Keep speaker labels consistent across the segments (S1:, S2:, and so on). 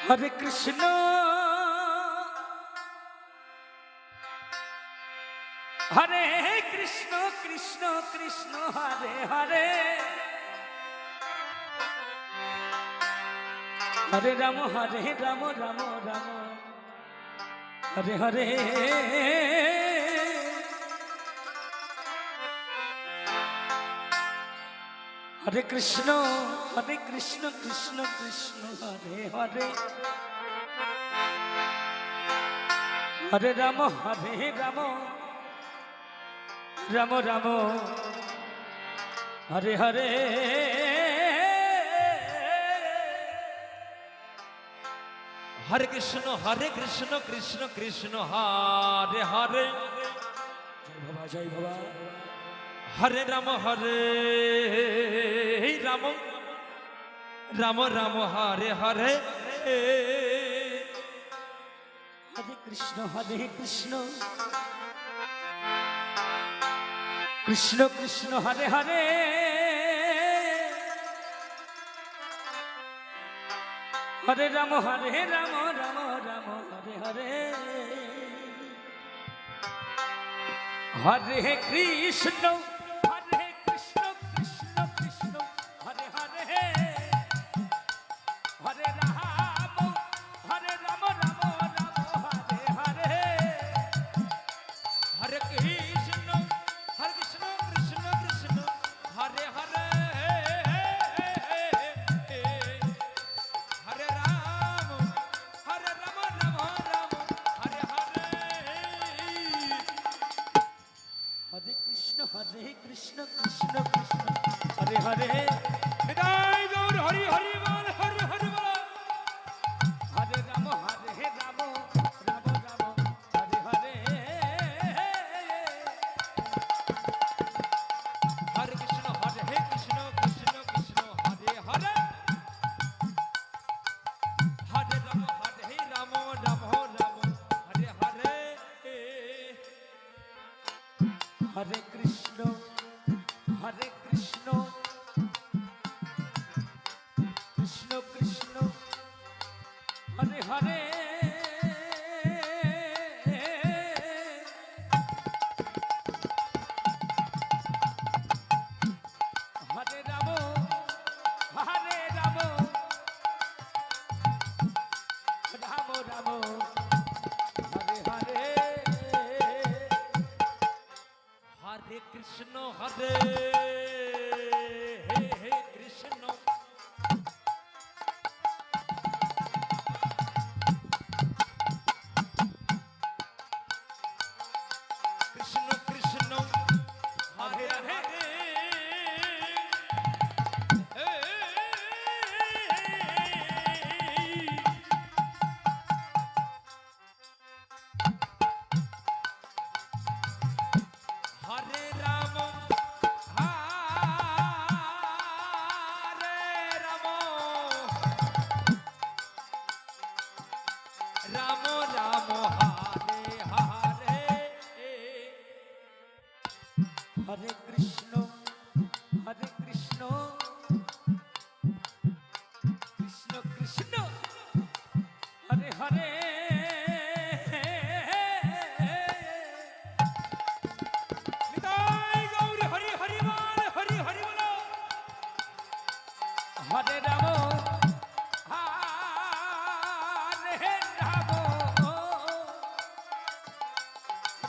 S1: হরে কৃষ্ণ হরে কৃষ্ণ কৃষ্ণ কৃষ্ণ হরে হরে হরে রাম রাম রাম হরে হরে হরে কৃষ্ণ কৃষ্ণ কৃষ্ণ হরে হরে হরে রাম রাম রাম হরে হরে
S2: হরে কৃষ্ণ কৃষ্ণ কৃষ্ণ হরে হরে
S1: জয় বাবা
S2: হরে রাম রাম রাম হরে হরে
S1: হরে কৃষ্ণ কৃষ্ণ কৃষ্ণ হরে হরে হরে রাম রাম রাম হরে হরে হরে কৃষ্ণ কৃষ্ণ কৃষ্ণ হরে হরে হরে রাম রাম হরে হরে
S2: হরে কৃষ্ণ কৃষ্ণ কৃষ্ণ হরে হরে হরে রাম রাম হরে হরে
S1: হরে কৃষ্ণ কৃষ্ণ হরে হরে
S2: বিদায় গৌর হরি হরি বল হরি হরি বল
S1: হরে রাম রাম হরে হরে
S2: হরে কৃষ্ণ কৃষ্ণ কৃষ্ণ হরে হরে হরে রাম রাম হরে হরে
S1: হরে কৃষ্ণ কৃষ্ণ কৃষ্ণ হরে হরে হরে রাম রাম রাম হরে হরে
S2: হরে কৃষ্ণ হরে কৃষ্ণ কৃষ্ণ কৃষ্ণ হরে হরে হরে রাম রাম রাম হরে হরে
S1: হরে কৃষ্ণ কৃষ্ণ কৃষ্ণ হরে হরে
S2: বিদায় গৌর হরি হরি বল হরি হরি বল
S1: হরে রাম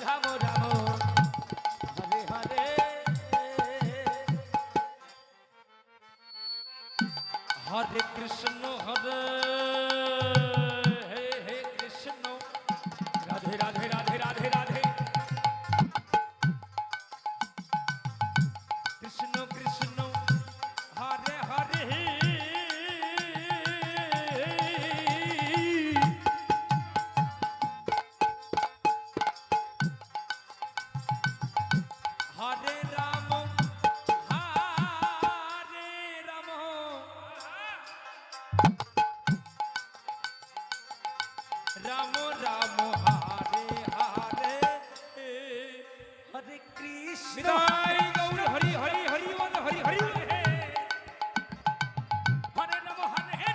S1: রাম রাম হরে হরে
S2: হরে কৃষ্ণ হরে কৃষ্ণ
S1: রাধে রাধে রাধে রাধে রাধে
S2: কৃষ্ণ কৃষ্ণ হরে হরে হরে রাম রাম রাম হরে হরে
S1: হরে কৃষ্ণ
S2: বিদায় গৌর হরি হরি হরি বল হরি হরি বল
S1: হরে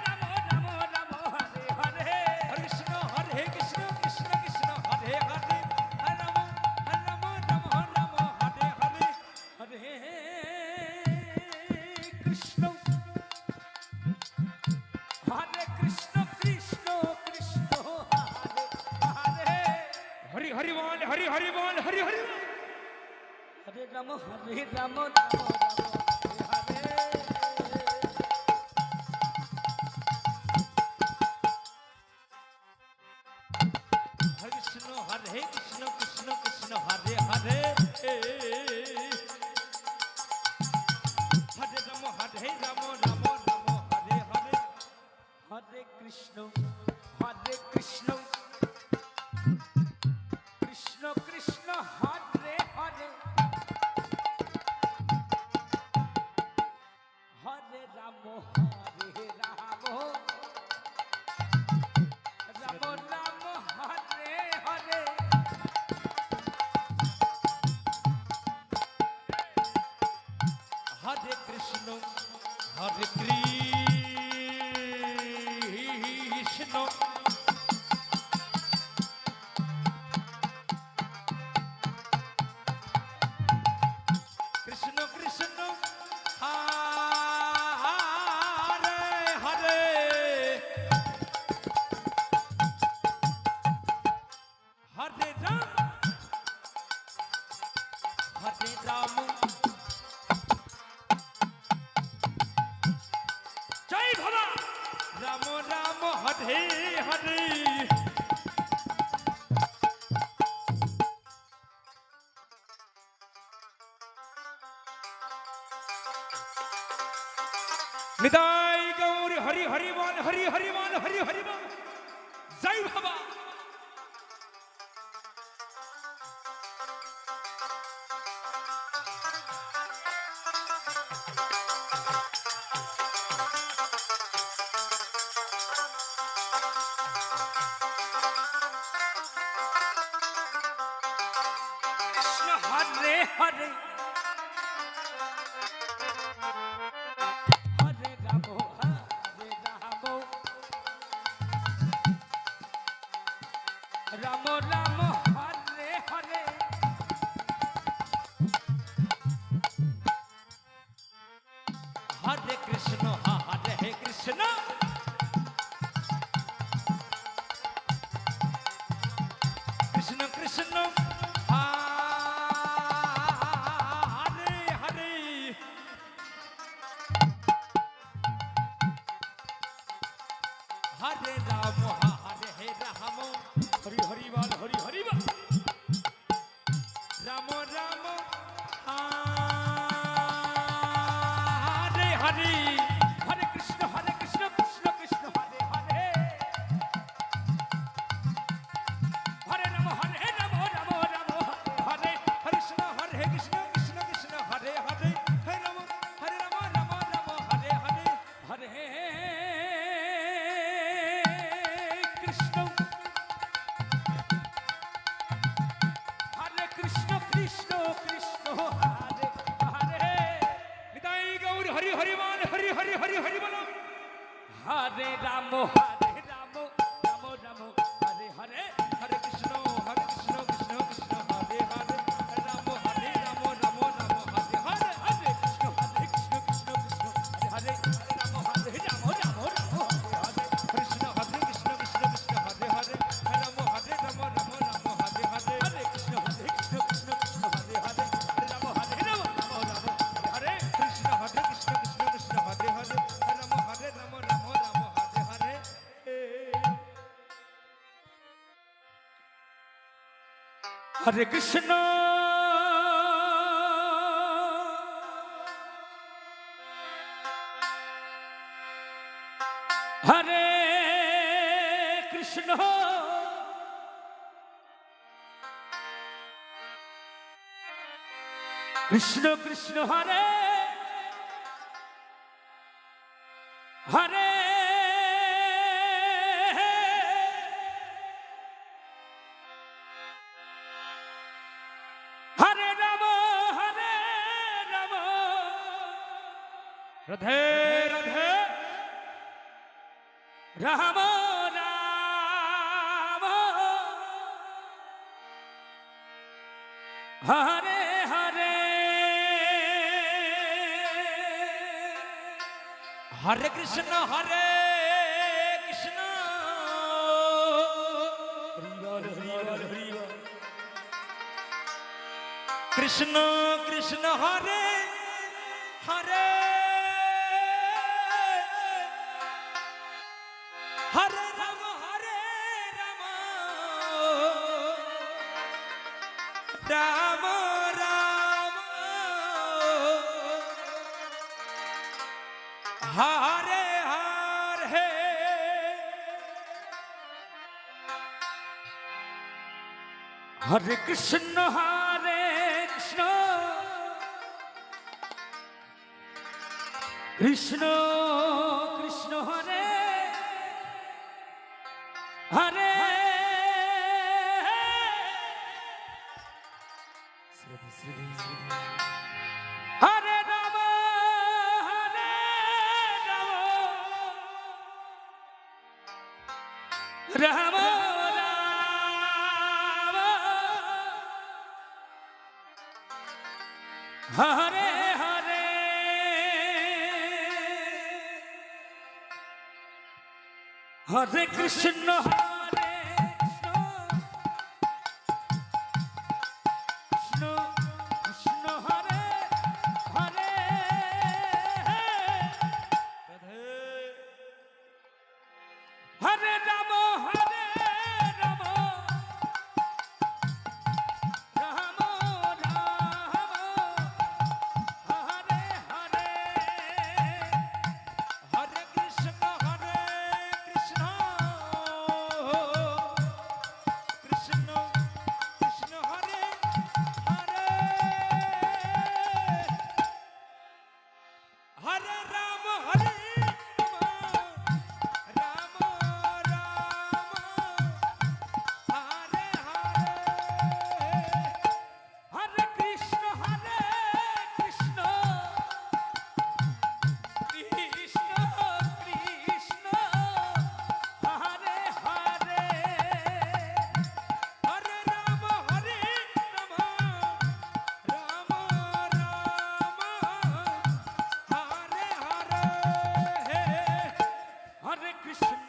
S1: রাম রাম রাম হরে হরে কৃষ্ণ কৃষ্ণ কৃষ্ণ হরে হরে
S2: হরি হরি বল, হরি হরি বল, হরি হরি বল।
S1: হরে রাম রাম রাম হরে হরে
S2: হরে কৃষ্ণ হরে কৃষ্ণ কৃষ্ণ কৃষ্ণ হরে হরে হরে রাম রাম রাম হরে হরে।
S1: হরে কৃষ্ণ কৃষ্ণ কৃষ্ণ কৃষ্ণ হরে হরে হরে রাম রাম রাম হরে হরে
S2: হরে কৃষ্ণ হরে কৃষ্ণ কৃষ্ণ কৃষ্ণ হরে হরে হরে রাম জয় ভোলা রাম রাম হরে হরে। নিতাই গৌর হরি হরি বল, হরি হরি বল, হরি হরি বল। জয় বাবা।
S1: কৃষ্ণ হরে হরে হরে রাম রাম রাম হরে হরে
S2: হরে কৃষ্ণ হরে কৃষ্ণ কৃষ্ণ কৃষ্ণ হরে হরে হরে রাম হরে রাম
S1: হরি হরি বল হরি হরি বল
S2: রাম রাম হরে হরে
S1: হরে কৃষ্ণ কৃষ্ণ কৃষ্ণ হরে হরে হরে রাম রাম রাম হরে
S2: হরে কৃষ্ণ হরে কৃষ্ণ কৃষ্ণ কৃষ্ণ হরে হরে হরে রাম রাম রাম হরে হরে
S1: হরে কৃষ্ণ কৃষ্ণ কৃষ্ণ কৃষ্ণ হরে হরে
S2: নিতাই গৌর হরি হরি বল, হরি হরি হরি হরি বল।
S1: হরে রাম রাম রাম হরে হরে
S2: হরে কৃষ্ণ কৃষ্ণ কৃষ্ণ হরে হরে হরে রাম রাম হরে হরে
S1: হরে কৃষ্ণ কৃষ্ণ কৃষ্ণ হরে হরে হরে রাম রাম রাম হরে হরে
S2: কৃষ্ণ হরে কৃষ্ণ কৃষ্ণ কৃষ্ণ হরে হরে হরে রাম রাম হরে হরে
S1: হরে কৃষ্ণ কৃষ্ণ কৃষ্ণ হরে হরে হরে রাম রাম হরে
S2: কৃষ্ণ হরে কৃষ্ণ কৃষ্ণ কৃষ্ণ হরে হরে হরে রাম রাম হরে হরে।
S1: হরে কৃষ্ণ হরে কৃষ্ণ কৃষ্ণ কৃষ্ণ হরে হরে হরে রাম
S2: রাধে রাধে
S1: রাম রাম হরে হরে
S2: হরে কৃষ্ণ কৃষ্ণ কৃষ্ণ হরে হরে হরে রাম রাম রাম হরে হরে
S1: হরে কৃষ্ণ কৃষ্ণ কৃষ্ণ হরে হরে হরে রাম রাম হরে হরে হরে কৃষ্ণ কৃষ্ণ কৃষ্ণ হরে হরে হরে রাম রাম রাম হরে হরে
S2: হরে কৃষ্ণ কৃষ্ণ কৃষ্ণ কৃষ্ণ হরে হরে হরে রাম রাম রাম হরে হরে
S1: হরে কৃষ্ণ কৃষ্ণ কৃষ্ণ কৃষ্ণ হরে হরে
S2: হরে রাম রাম হরে হরে
S1: হরে কৃষ্ণ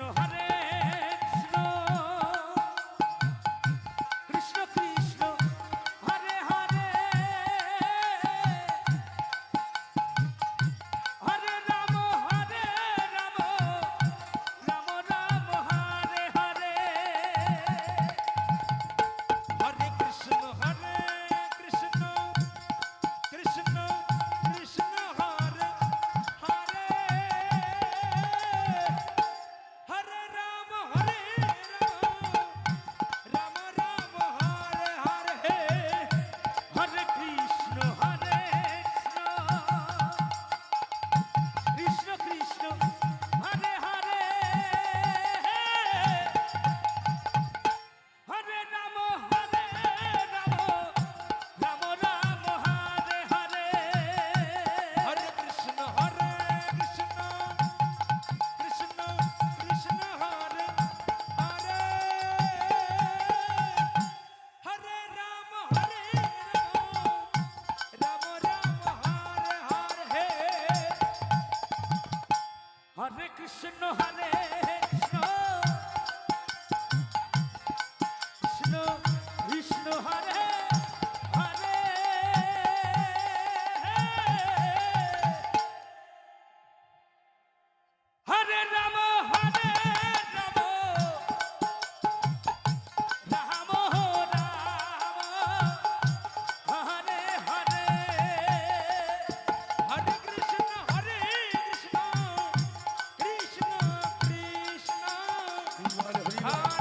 S1: কৃষ্ণ কৃষ্ণ হরে হরে হরে রাম রাম রাম হরে হরে
S2: হরে কৃষ্ণ কৃষ্ণ কৃষ্ণ কৃষ্ণ হরে হরে হরে রাম রাম রাম হরে হরে
S1: হরে কৃষ্ণ কৃষ্ণ কৃষ্ণ হরে হরে হরে রাম রাম রাম হরে হরে
S2: হরে কৃষ্ণ কৃষ্ণ কৃষ্ণ কৃষ্ণ হরে হরে হরে রাম রাম হরে হরে
S1: হরে কৃষ্ণ কৃষ্ণ কৃষ্ণ কৃষ্ণ হরে হরে হরে রাম রাম রাম হরে হরে
S2: হরে কৃষ্ণ কৃষ্ণ কৃষ্ণ কৃষ্ণ হরে